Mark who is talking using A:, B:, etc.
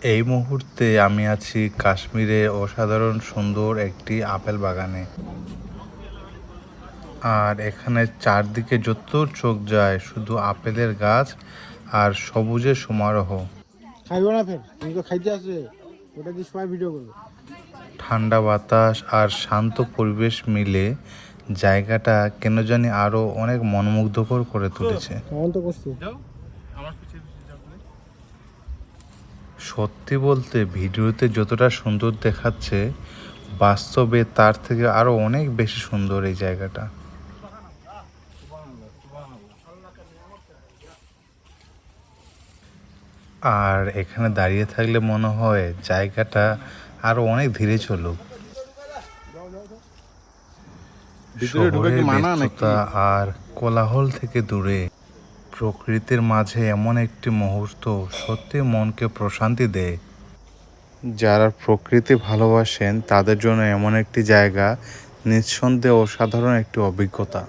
A: এই মুহূর্তে আমি আছি কাশ্মীরে অসাধারণ সুন্দর একটি আপেল বাগানে। আর এখানে চারদিকে যত চোখ যায় শুধু আপেলের গাছ আর সবুজের সমারোহ।
B: খাইবো না ফের তুমি তো খাইতে আসবে, ওটা দিয়ে সবাই ভিডিও করবে।
A: ঠান্ডা বাতাস আর শান্ত পরিবেশ মিলে জায়গাটা কেন জানি আরো অনেক মনোমুগ্ধকর করে তুলেছে।
B: তখন তো করছি।
A: সত্যি বলতে ভিডিওতে যতটা সুন্দর দেখাচ্ছে বাস্তবে তার থেকে আরো অনেক বেশি সুন্দর এই জায়গাটা। আর এখানে দাঁড়িয়ে থাকলে মনে হয় জায়গাটা আরো অনেক ধীরে চলুক। শহরের ব্যস্ততা আর কোলাহল থেকে দূরে প্রকৃতির মাঝে এমন একটি মুহূর্ত সত্যি মনকে প্রশান্তি দেয়। যারা প্রকৃতি ভালোবাসেন তাদের জন্য এমন একটি জায়গা নিঃসন্দেহে অসাধারণ একটি অভিজ্ঞতা।